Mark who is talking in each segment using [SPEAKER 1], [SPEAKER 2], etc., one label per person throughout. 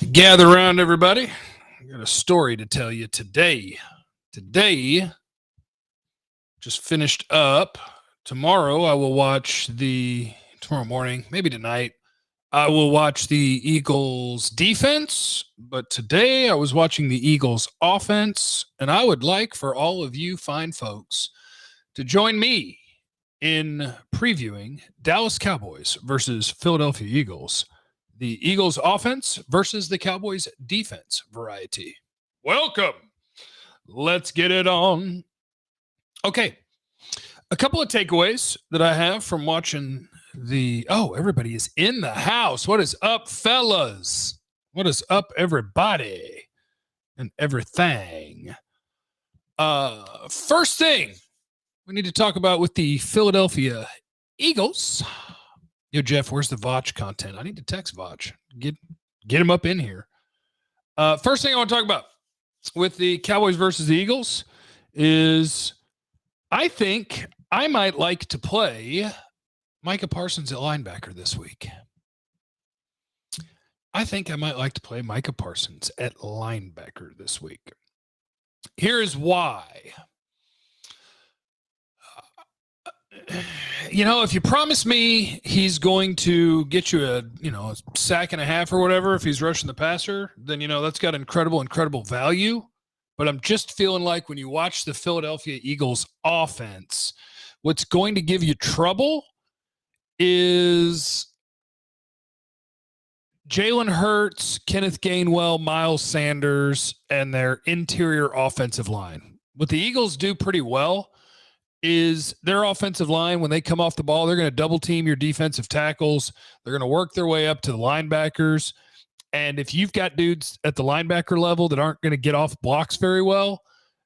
[SPEAKER 1] Gather around, everybody. I got a story to tell you today. Today, just finished up. Tomorrow, I will watch tomorrow morning, maybe tonight, I will watch the Eagles defense. But today, I was watching the Eagles offense. And I would like for all of you fine folks to join me in previewing Dallas Cowboys versus Philadelphia Eagles. The Eagles offense versus the Cowboys defense variety. Welcome. Let's get it on. Okay. A couple of takeaways that I have from watching everybody is in the house. What is up, fellas? What is up, everybody and everything? First thing we need to talk about with the Philadelphia Eagles. Yo, Jeff, where's the Vach content? I need to text Vach. Get him up in here. First thing I want to talk about with the Cowboys versus the Eagles is I think I might like to play Micah Parsons at linebacker this week. I think I might like to play Micah Parsons at linebacker this week. Here is why. If you promise me he's going to get you a sack and a half or whatever, if he's rushing the passer, then, that's got incredible value. But I'm just feeling like when you watch the Philadelphia Eagles offense, what's going to give you trouble is Jalen Hurts, Kenneth Gainwell, Miles Sanders, and their interior offensive line. What the Eagles do pretty well is their offensive line, when they come off the ball, they're going to double team your defensive tackles. They're going to work their way up to the linebackers. And if you've got dudes at the linebacker level that aren't going to get off blocks very well,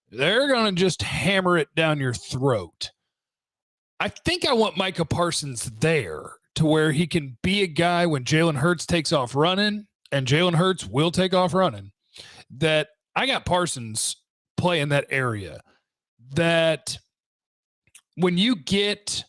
[SPEAKER 1] they're going to just hammer it down your throat. I think I want Micah Parsons there to where he can be a guy when Jalen Hurts takes off running, and Jalen Hurts will take off running, that I got Parsons play in that area. That when you get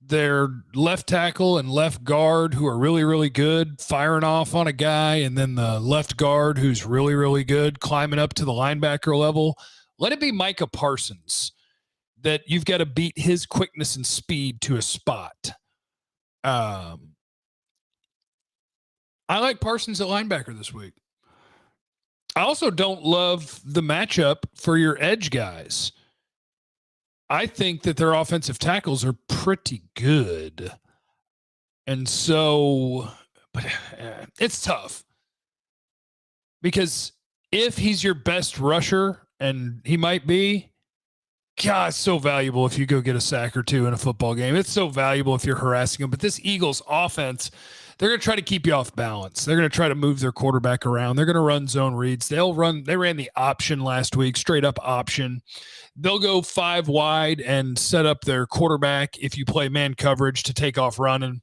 [SPEAKER 1] their left tackle and left guard who are really good firing off on a guy, and then the left guard who's really good climbing up to the linebacker level, let it be Micah Parsons that you've got to beat his quickness and speed to a spot. I like Parsons at linebacker this week. I also don't love the matchup for your edge guys. I think that their offensive tackles are pretty good. And so, but it's tough. Because if he's your best rusher, and he might be, God, it's so valuable if you go get a sack or two in a football game. It's so valuable if you're harassing him. But this Eagles offense, they're going to try to keep you off balance. They're going to try to move their quarterback around. They're going to run zone reads. They ran the option last week, straight up option. They'll go 5 wide and set up their quarterback if you play man coverage to take off running.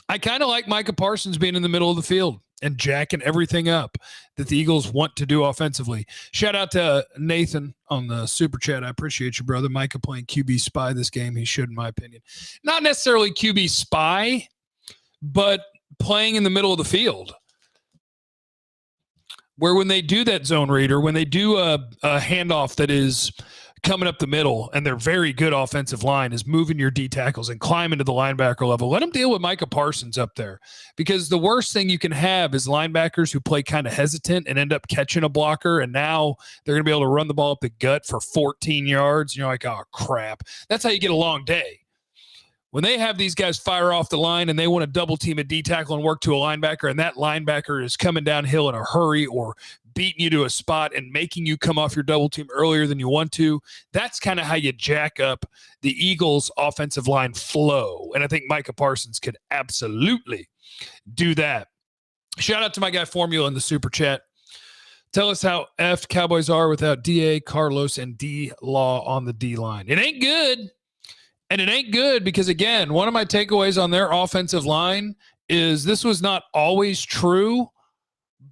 [SPEAKER 1] I kind of like Micah Parsons being in the middle of the field and jacking everything up that the Eagles want to do offensively. Shout out to Nathan on the super chat. I appreciate you, brother. Micah playing QB spy this game. He should, in my opinion. Not necessarily QB spy, but playing in the middle of the field, where when they do that zone read or when they do a handoff that is coming up the middle and their very good offensive line is moving your D tackles and climbing to the linebacker level, let them deal with Micah Parsons up there. Because the worst thing you can have is linebackers who play kind of hesitant and end up catching a blocker, and now they're going to be able to run the ball up the gut for 14 yards. You're like, oh, crap. That's how you get a long day. When they have these guys fire off the line and they want to double team a D tackle and work to a linebacker, and that linebacker is coming downhill in a hurry or beating you to a spot and making you come off your double team earlier than you want to, that's kind of how you jack up the Eagles' offensive line flow. And I think Micah Parsons could absolutely do that. Shout out to my guy Formula in the super chat. Tell us how effed Cowboys are without D.A., Carlos, and D-Law on the D-line. It ain't good. And it ain't good because, again, one of my takeaways on their offensive line is this was not always true,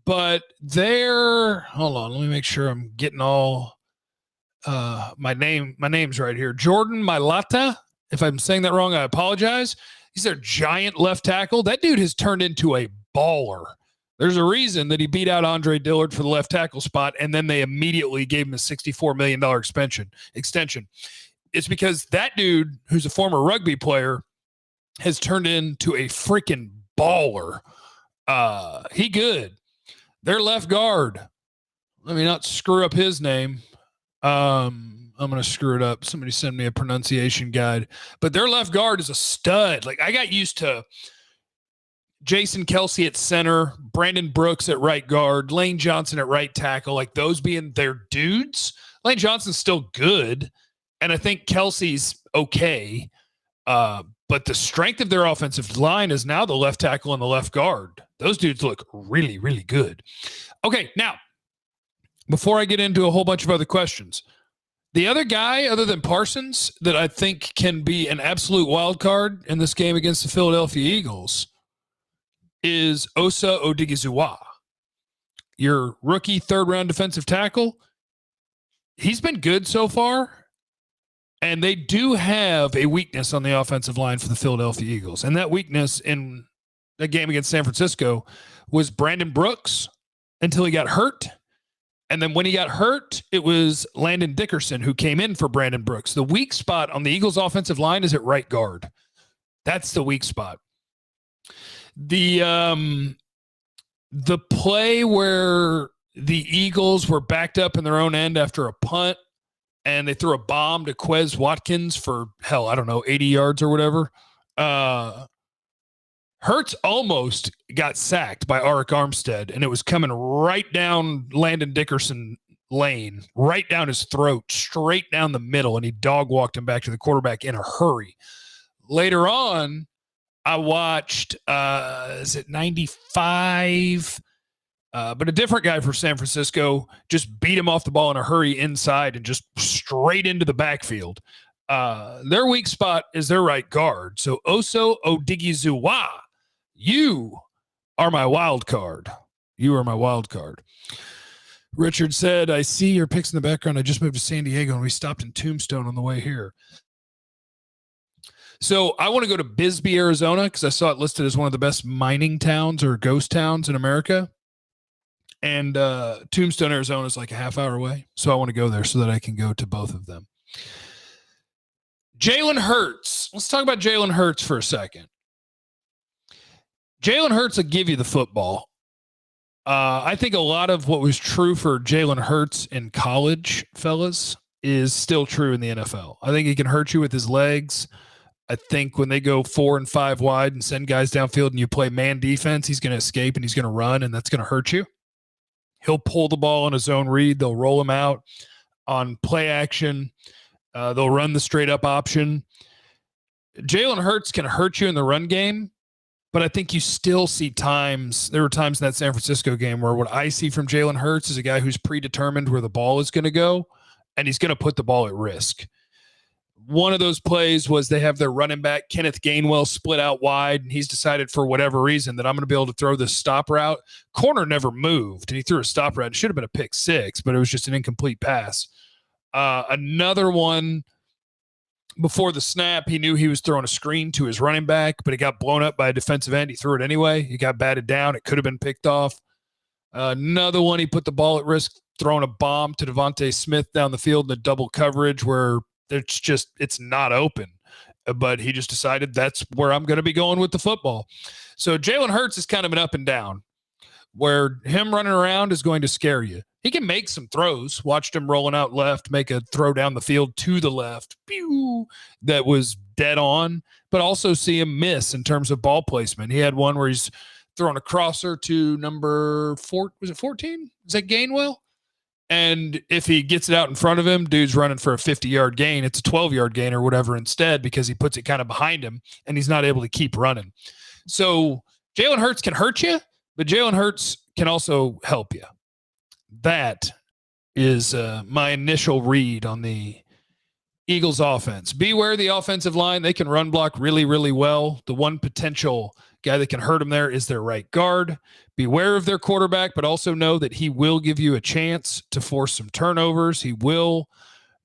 [SPEAKER 1] but hold on, let me make sure I'm getting all my name's right here. Jordan Mailata. If I'm saying that wrong, I apologize. He's their giant left tackle. That dude has turned into a baller There's a reason that he beat out Andre Dillard for the left tackle spot, and then they immediately gave him a $64 million extension. It's because that dude, who's a former rugby player, has turned into a freaking baller. He good. Their left guard. Let me not screw up his name. I'm going to screw it up. Somebody send me a pronunciation guide. But their left guard is a stud. Like, I got used to Jason Kelsey at center, Brandon Brooks at right guard, Lane Johnson at right tackle, like those being their dudes. Lane Johnson's still good, and I think Kelsey's okay. But the strength of their offensive line is now the left tackle and the left guard. Those dudes look really, really good. Okay, now, before I get into a whole bunch of other questions, the other guy other than Parsons that I think can be an absolute wild card in this game against the Philadelphia Eagles is Osa Odighizuwa, your rookie third-round defensive tackle. He's been good so far, and they do have a weakness on the offensive line for the Philadelphia Eagles, and that weakness in the game against San Francisco was Brandon Brooks until he got hurt, and then when he got hurt, it was Landon Dickerson who came in for Brandon Brooks. The weak spot on the Eagles' offensive line is at right guard. That's the weak spot. The play where the Eagles were backed up in their own end after a punt and they threw a bomb to Quez Watkins for, 80 yards or whatever. Hurts almost got sacked by Arik Armstead, and it was coming right down Landon Dickerson lane, right down his throat, straight down the middle, and he dog walked him back to the quarterback in a hurry. Later on, I watched, is it 95? But a different guy for San Francisco just beat him off the ball in a hurry inside and just straight into the backfield. Their weak spot is their right guard. So Osa Odighizuwa, you are my wild card. You are my wild card. Richard said, I see your picks in the background. I just moved to San Diego and we stopped in Tombstone on the way here. So I want to go to Bisbee, Arizona, because I saw it listed as one of the best mining towns or ghost towns in America. And Tombstone, Arizona is like a half hour away. So I want to go there so that I can go to both of them. Jalen Hurts. Let's talk about Jalen Hurts for a second. Jalen Hurts will give you the football. I think a lot of what was true for Jalen Hurts in college, fellas, is still true in the NFL. I think he can hurt you with his legs. I think when they go 4 and 5 wide and send guys downfield and you play man defense, he's going to escape and he's going to run, and that's going to hurt you. He'll pull the ball on a zone read. They'll roll him out on play action. They'll run the straight up option. Jalen Hurts can hurt you in the run game, but I think you still see times. There were times in that San Francisco game where what I see from Jalen Hurts is a guy who's predetermined where the ball is going to go, and he's going to put the ball at risk. One of those plays was they have their running back, Kenneth Gainwell, split out wide, and he's decided for whatever reason that I'm going to be able to throw this stop route. Corner never moved, and he threw a stop route. It should have been a pick six, but it was just an incomplete pass. Another one, before the snap, he knew he was throwing a screen to his running back, but it got blown up by a defensive end. He threw it anyway. He got batted down. It could have been picked off. Another one, he put the ball at risk, throwing a bomb to Devontae Smith down the field in the double coverage where it's not open, but he just decided that's where I'm going to be going with the football. So Jalen Hurts is kind of an up and down, where him running around is going to scare you. He can make some throws. Watched him rolling out left, make a throw down the field to the left. Pew, that was dead on, but also see him miss in terms of ball placement. He had one where he's throwing a crosser to number 4. Was it 14? Is that Gainwell? And if he gets it out in front of him, dude's running for a 50-yard gain. It's a 12-yard gain or whatever instead, because he puts it kind of behind him and he's not able to keep running. So Jalen Hurts can hurt you, but Jalen Hurts can also help you. That is my initial read on the Eagles offense. Beware the offensive line. They can run block really, really well. The one potential guy that can hurt them there is their right guard. Beware of their quarterback, but also know that he will give you a chance to force some turnovers. He will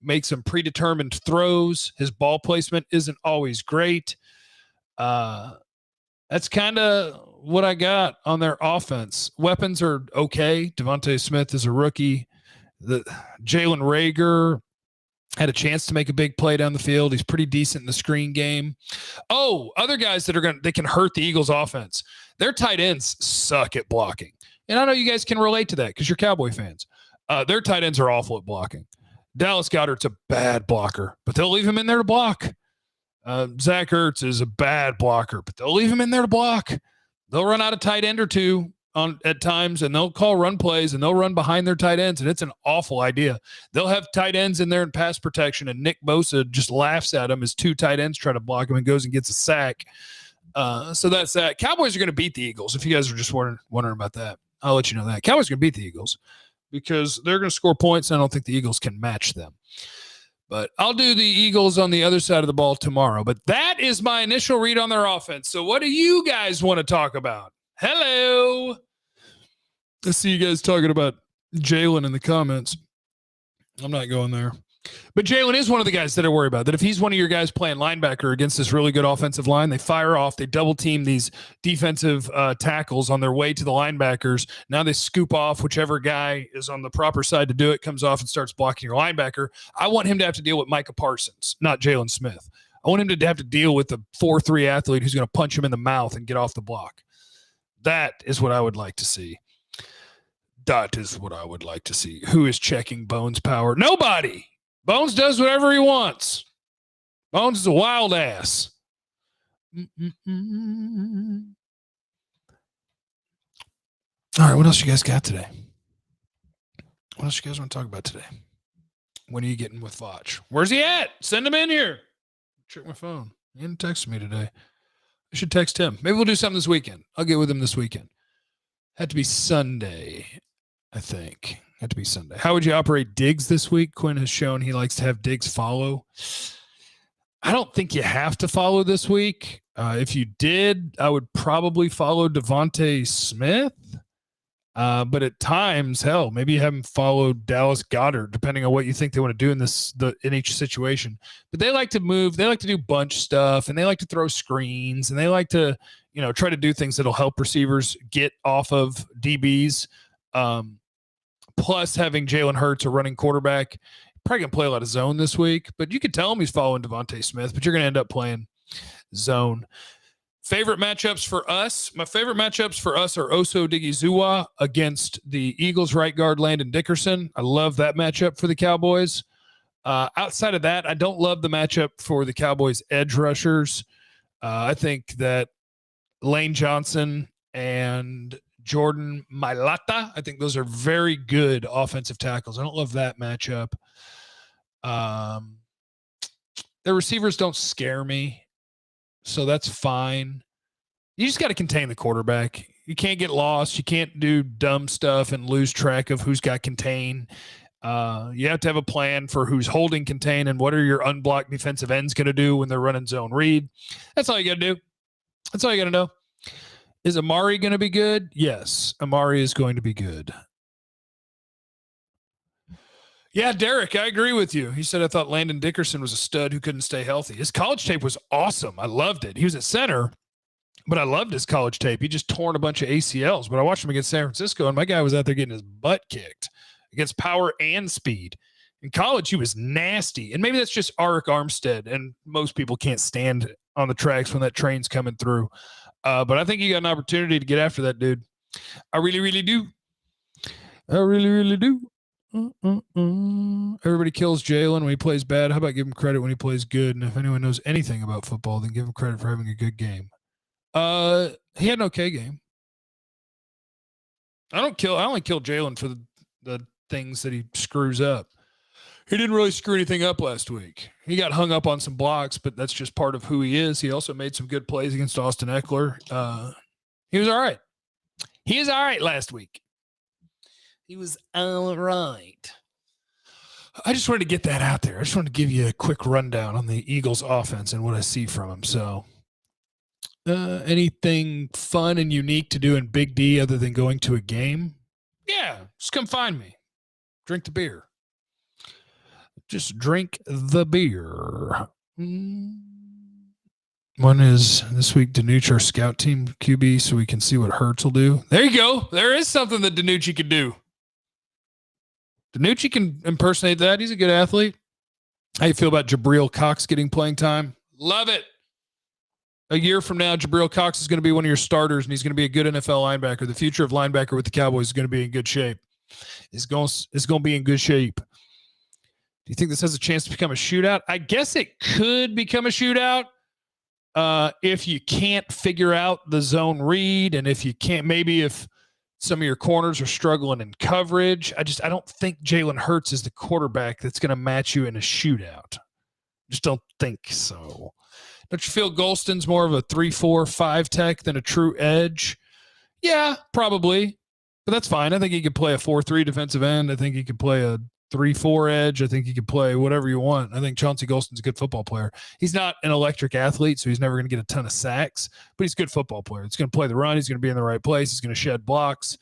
[SPEAKER 1] make some predetermined throws. His ball placement isn't always great. That's kind of what I got on their offense. Weapons are okay. Devontae Smith is a rookie. Jalen Reagor had a chance to make a big play down the field. He's pretty decent in the screen game. Oh, other guys that they can hurt the Eagles offense. Their tight ends suck at blocking. And I know you guys can relate to that because you're Cowboy fans. Their tight ends are awful at blocking. Dallas Goedert's a bad blocker, but they'll leave him in there to block. Zach Ertz is a bad blocker, but they'll leave him in there to block. They'll run out a tight end or two at times, and they'll call run plays, and they'll run behind their tight ends, and it's an awful idea. They'll have tight ends in there in pass protection, and Nick Bosa just laughs at him as two tight ends try to block him and goes and gets a sack. So that's that. Cowboys are going to beat the Eagles. If you guys are just wondering about that, I'll let you know that. Cowboys are going to beat the Eagles because they're going to score points, and I don't think the Eagles can match them. But I'll do the Eagles on the other side of the ball tomorrow. But that is my initial read on their offense. So what do you guys want to talk about? Hello. Let's see you guys talking about Jalen in the comments. I'm not going there. But Jalen is one of the guys that I worry about. That if he's one of your guys playing linebacker against this really good offensive line, they fire off, they double team these defensive tackles on their way to the linebackers. Now they scoop off whichever guy is on the proper side to do it, comes off and starts blocking your linebacker. I want him to have to deal with Micah Parsons, not Jalen Smith. I want him to have to deal with the 4'3" athlete who's going to punch him in the mouth and get off the block. That is what I would like to see. That is what I would like to see. Who is checking Bones' power? Nobody. Bones does whatever he wants. Bones is a wild ass. All right, what else you guys got today? What else you guys want to talk about today? When are you getting with Foch? Where's he at? Send him in here. Check my phone. He didn't text me today. I should text him. Maybe we'll do something this weekend. I'll get with him this weekend. Had to be Sunday, I think. Had to be Sunday. How would you operate Diggs this week? Quinn has shown he likes to have Diggs follow. I don't think you have to follow this week. If you did, I would probably follow Devontae Smith. But at times, hell, maybe you haven't followed Dallas Goedert, depending on what you think they want to do in each situation. But they like to move. They like to do bunch stuff, and they like to throw screens, and they like to, try to do things that'll help receivers get off of DBs. Plus having Jalen Hurts, a running quarterback, probably going to play a lot of zone this week, but you could tell him he's following Devontae Smith, but you're going to end up playing zone. Favorite matchups for us? My favorite matchups for us are Oso Odighizuwa against the Eagles right guard Landon Dickerson. I love that matchup for the Cowboys. Outside of that, I don't love the matchup for the Cowboys edge rushers. I think that Lane Johnson and Jordan Mailata, I think those are very good offensive tackles. I don't love that matchup. The receivers don't scare me, so that's fine. You just got to contain the quarterback. You can't get lost. You can't do dumb stuff and lose track of who's got contain. You have to have a plan for who's holding contain and what are your unblocked defensive ends going to do when they're running zone read. That's all you got to do. That's all you got to know. Is Amari going to be good? Yes, Amari is going to be good. Yeah, Derek, I agree with you. He said, I thought Landon Dickerson was a stud who couldn't stay healthy. His college tape was awesome. I loved it. He was at center, but I loved his college tape. He just torn a bunch of ACLs, but I watched him against San Francisco, and my guy was out there getting his butt kicked against power and speed. In college, he was nasty, and maybe that's just Arik Armstead, and most people can't stand on the tracks when that train's coming through. But I think you got an opportunity to get after that dude. I really, really do. I really, really do. Everybody kills Jalen when he plays bad. How about give him credit when he plays good? And if anyone knows anything about football, then give him credit for having a good game. He had an okay game. I only kill Jalen for the things that he screws up. He didn't really screw anything up last week. He got hung up on some blocks, but that's just part of who he is. He also made some good plays against Austin Eckler. He was all right. He was all right last week. He was all right. I just wanted to get that out there. I just wanted to give you a quick rundown on the Eagles offense and what I see from them. So anything fun and unique to do in Big D other than going to a game? Yeah, just come find me. Drink the beer. Just drink the beer. When is this week Danucci our scout team QB so we can see what Hurts will do? There you go. There is something that Danucci can do. Danucci can impersonate that. He's a good athlete. How you feel about Jabril Cox getting playing time? Love it. A year from now, Jabril Cox is going to be one of your starters, and he's going to be a good NFL linebacker. The future of linebacker with the Cowboys is going to be in good shape. It's going to be in good shape. Do you think this has a chance to become a shootout? I guess it could become a shootout if you can't figure out the zone read, and if you can't, maybe if some of your corners are struggling in coverage. I don't think Jalen Hurts is the quarterback that's going to match you in a shootout. Just don't think so. Don't you feel Golston's more of a 3-4-5 tech than a true edge? Yeah, probably. But that's fine. I think he could play a 4-3 defensive end. I think he could play a 3-4 edge. I think he could play whatever you want. I think Chauncey Golston's a good football player. He's not an electric athlete, so he's never going to get a ton of sacks, but he's a good football player. He's going to play the run. He's going to be in the right place. He's going to shed blocks.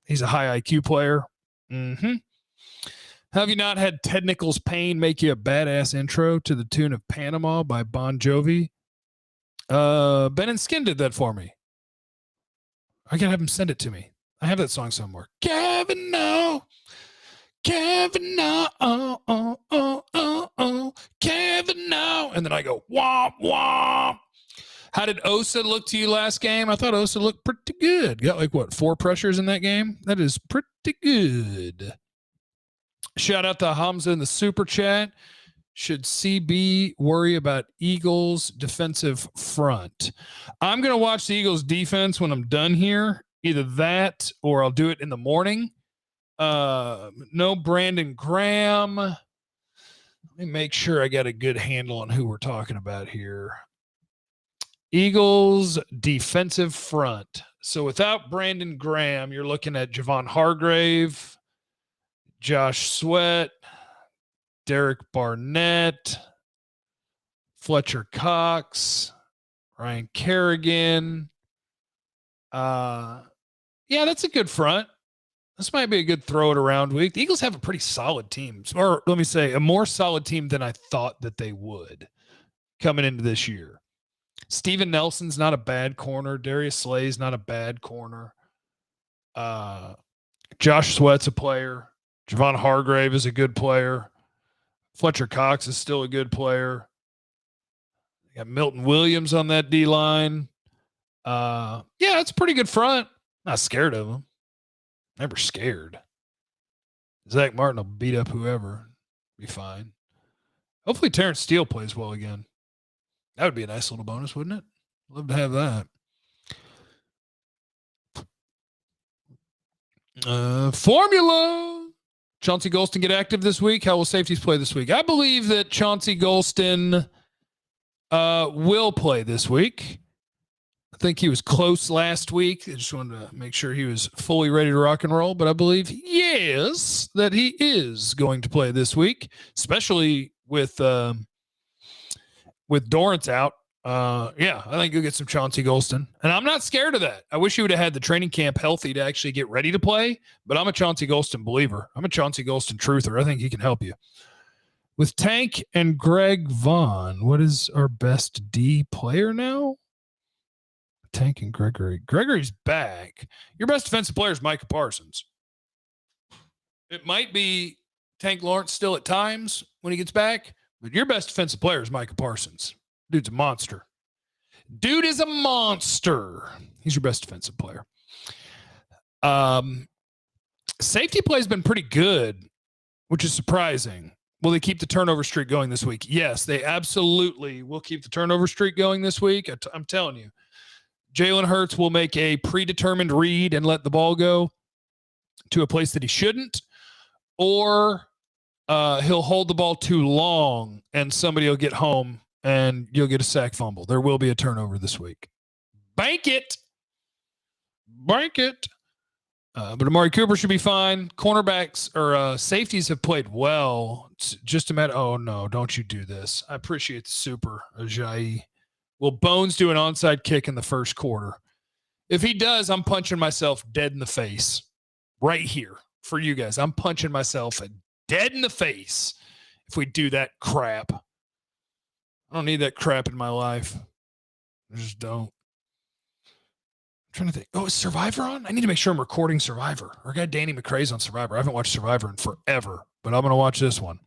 [SPEAKER 1] He's a high IQ player. Mm-hmm. Have you not had Ted Nichols' Pain make you a badass intro to the tune of Panama by Bon Jovi? Ben and Skin did that for me. I got to have him send it to me. I have that song somewhere. Kevin, no. Kevin, no. Kevin, no. And then I go, womp, womp. How did Osa look to you last game? I thought Osa looked pretty good. Got like, 4 pressures in that game? That is pretty good. Shout out to Hamza in the super chat. Should CB worry about Eagles defensive front? I'm going to watch the Eagles defense when I'm done here. Either that or I'll do it in the morning. No Brandon Graham. Let me make sure I got a good handle on who we're talking about here. Eagles defensive front. So without Brandon Graham, you're looking at Javon Hargrave, Josh Sweat, Derek Barnett, Fletcher Cox, Ryan Kerrigan. Yeah, that's a good front. This might be a good throw it around week. The Eagles have a pretty solid team, or let me say a more solid team than I thought that they would coming into this year. Steven Nelson's not a bad corner. Darius Slay's not a bad corner. Josh Sweat's a player. Javon Hargrave is a good player. Fletcher Cox is still a good player. You got Milton Williams on that D-line. Yeah, it's a pretty good front. Not scared of him. Never scared. Zach Martin will beat up whoever. Be fine. Hopefully Terrence Steele plays well again. That would be a nice little bonus, wouldn't it? Love to have that. Formula. Chauncey Golston get active this week. How will safeties play this week? I believe that Chauncey Golston will play this week. I think he was close last week. I just wanted to make sure he was fully ready to rock and roll. But I believe, yes, that he is going to play this week, especially with Dorrance out. Yeah, I think you'll get some Chauncey Golston. And I'm not scared of that. I wish he would have had the training camp healthy to actually get ready to play, but I'm a Chauncey Golston believer. I'm a Chauncey Golston truther. I think he can help you. With Tank and Greg Vaughn, what is our best D player now? Tank and Gregory. Gregory's back. Your best defensive player is Micah Parsons. It might be Tank Lawrence still at times when he gets back, but your best defensive player is Micah Parsons. Dude's a monster. Dude is a monster. He's your best defensive player. Safety play has been pretty good, which is surprising. Will they keep the turnover streak going this week? Yes, they absolutely will keep the turnover streak going this week. I'm telling you. Jalen Hurts will make a predetermined read and let the ball go to a place that he shouldn't, or he'll hold the ball too long and somebody will get home and you'll get a sack fumble. There will be a turnover this week. Bank it. Bank it. But Amari Cooper should be fine. Cornerbacks or safeties have played well. It's just a matter. Oh, no, don't you do this. I appreciate the super, Ajayi. Will Bones do an onside kick in the first quarter? If he does, I'm punching myself dead in the face right here for you guys. I'm punching myself dead in the face if we do that crap. I don't need that crap in my life. I just don't. I'm trying to think. Oh, is Survivor on? I need to make sure I'm recording Survivor. Our guy Danny McRae's on Survivor. I haven't watched Survivor in forever, but I'm going to watch this one.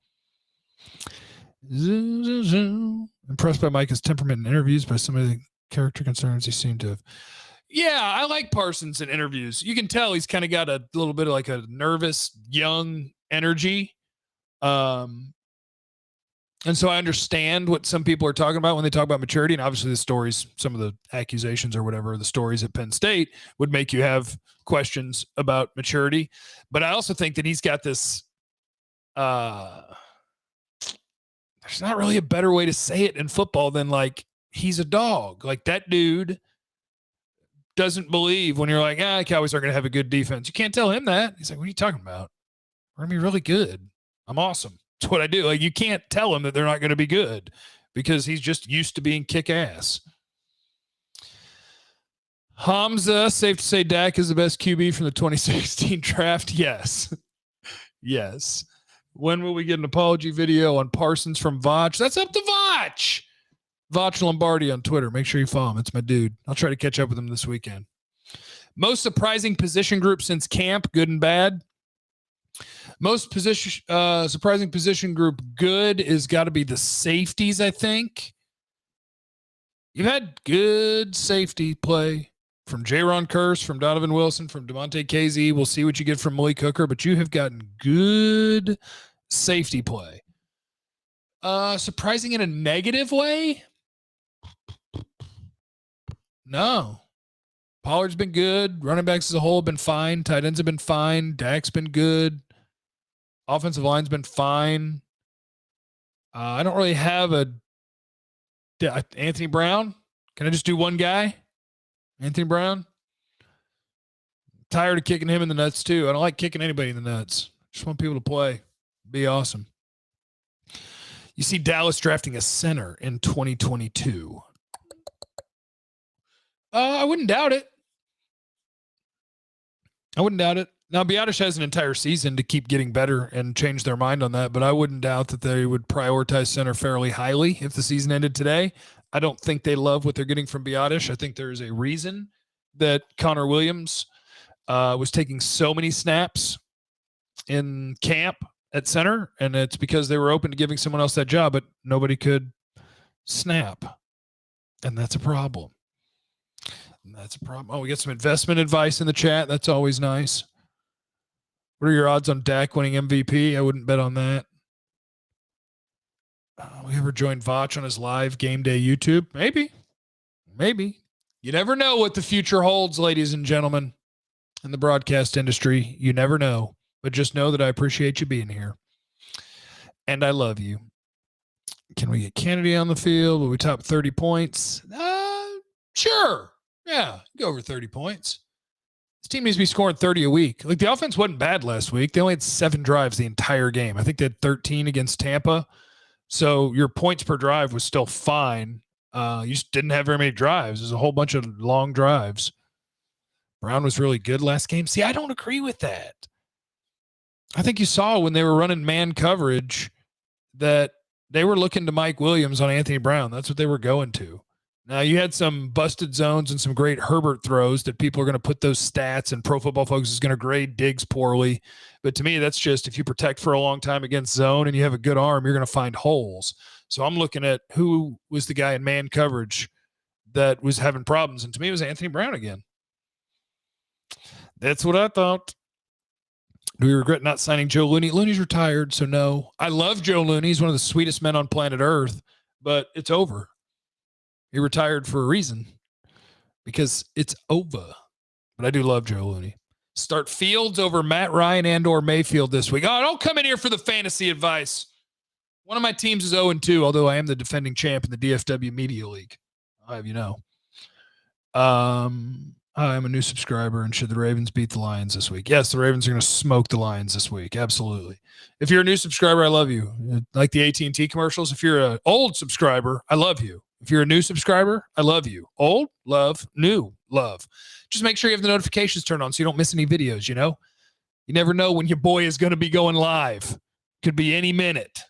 [SPEAKER 1] Impressed by Micah's temperament in interviews, by some of the character concerns he seemed to have. Yeah, I like Parsons in interviews. You can tell he's kind of got a little bit of like a nervous, young energy. And so I understand what some people are talking about when they talk about maturity. And obviously the stories, some of the accusations or whatever, the stories at Penn State would make you have questions about maturity. But I also think that he's got this, there's not really a better way to say it in football than like, he's a dog. Like that dude doesn't believe when you're like, Cowboys are going to have a good defense. You can't tell him that. He's like, what are you talking about? We're going to be really good. I'm awesome. That's what I do. Like, you can't tell him that they're not going to be good because he's just used to being kick ass. Hamza, safe to say Dak is the best QB from the 2016 draft. Yes. Yes. When will we get an apology video on Parsons from Voch? That's up to Voch. Voch Lombardi on Twitter. Make sure you follow him. It's my dude. I'll try to catch up with him this weekend. Most surprising position group since camp, good and bad. Most surprising position group good is got to be the safeties, I think. You've had good safety play from Jaron Kearse, from Donovan Wilson, from DeMonte KZ. We'll see what you get from Malik Hooker, but you have gotten good safety play. Surprising in a negative way? No. Pollard's been good. Running backs as a whole have been fine. Tight ends have been fine. Dak's been good. Offensive line's been fine. I don't really have Anthony Brown. Can I just do one guy? Anthony Brown. Tired of kicking him in the nuts too. I don't like kicking anybody in the nuts. Just want people to play. Be awesome. You see Dallas drafting a center in 2022. I wouldn't doubt it. Now, Biadasz has an entire season to keep getting better and change their mind on that, but I wouldn't doubt that they would prioritize center fairly highly if the season ended today. I don't think they love what they're getting from Biadasz. I think there is a reason that Connor Williams was taking so many snaps in camp at center, and it's because they were open to giving someone else that job, but nobody could snap, and that's a problem. Oh, we get some investment advice in the chat. That's always nice. What are your odds on Dak winning MVP? I wouldn't bet on that. We ever joined Voch on his live game day YouTube? Maybe. You never know what the future holds, ladies and gentlemen, in the broadcast industry. You never know. But just know that I appreciate you being here. And I love you. Can we get Kennedy on the field? Will we top 30 points? Sure. Yeah, go over 30 points. This team needs to be scoring 30 a week. Like, the offense wasn't bad last week. They only had 7 drives the entire game. I think they had 13 against Tampa. So your points per drive was still fine. You just didn't have very many drives. There's a whole bunch of long drives. Brown was really good last game. See, I don't agree with that. I think you saw when they were running man coverage that they were looking to Mike Williams on Anthony Brown. That's what they were going to. Now, you had some busted zones and some great Herbert throws that people are going to put those stats, and Pro Football Focus is going to grade Diggs poorly. But to me, that's just if you protect for a long time against zone and you have a good arm, you're going to find holes. So I'm looking at who was the guy in man coverage that was having problems. And to me, it was Anthony Brown again. That's what I thought. Do we regret not signing Joe Looney? Looney's retired, so no. I love Joe Looney. He's one of the sweetest men on planet Earth, but it's over. He retired for a reason because it's over. But I do love Joe Looney. Start Fields over Matt Ryan and or Mayfield this week. Oh, don't come in here for the fantasy advice. One of my teams is 0-2, although I am the defending champ in the DFW Media League. I'll have you know. I'm a new subscriber, and should the Ravens beat the Lions this week? Yes, the Ravens are going to smoke the Lions this week. Absolutely. If you're a new subscriber, I love you. Like the AT&T commercials. If you're an old subscriber, I love you. If you're a new subscriber, I love you. Old, love, new, love. Just make sure you have the notifications turned on so you don't miss any videos, you know? You never know when your boy is going to be going live. Could be any minute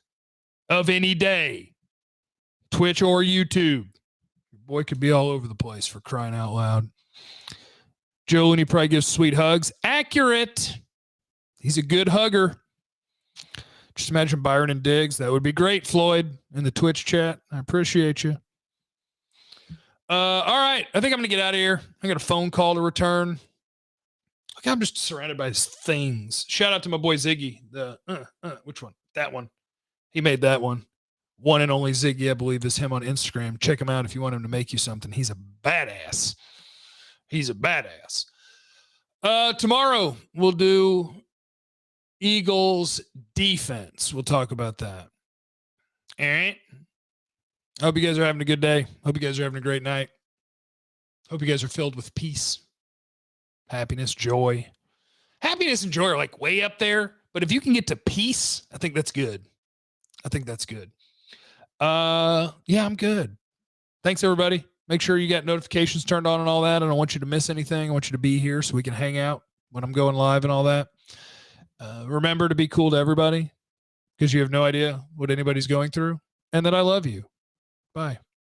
[SPEAKER 1] of any day. Twitch or YouTube. Boy could be all over the place, for crying out loud. Joe Looney probably gives sweet hugs. Accurate. He's a good hugger. Just imagine Byron and Diggs. That would be great, Floyd, in the Twitch chat. I appreciate you. All right. I think I'm going to get out of here. I got a phone call to return. Look, I'm just surrounded by these things. Shout out to my boy Ziggy. Which one? That one. He made that one. One and only Ziggy, I believe, is him on Instagram. Check him out if you want him to make you something. He's a badass. He's a badass. Tomorrow we'll do Eagles defense. We'll talk about that. All right. I hope you guys are having a good day. Hope you guys are having a great night. Hope you guys are filled with peace, happiness, joy. Happiness and joy are like way up there, but if you can get to peace, I think that's good. Yeah, I'm good. Thanks, everybody. Make sure you got notifications turned on and all that. I don't want you to miss anything. I want you to be here so we can hang out when I'm going live and all that. Remember to be cool to everybody because you have no idea what anybody's going through and that I love you. Bye.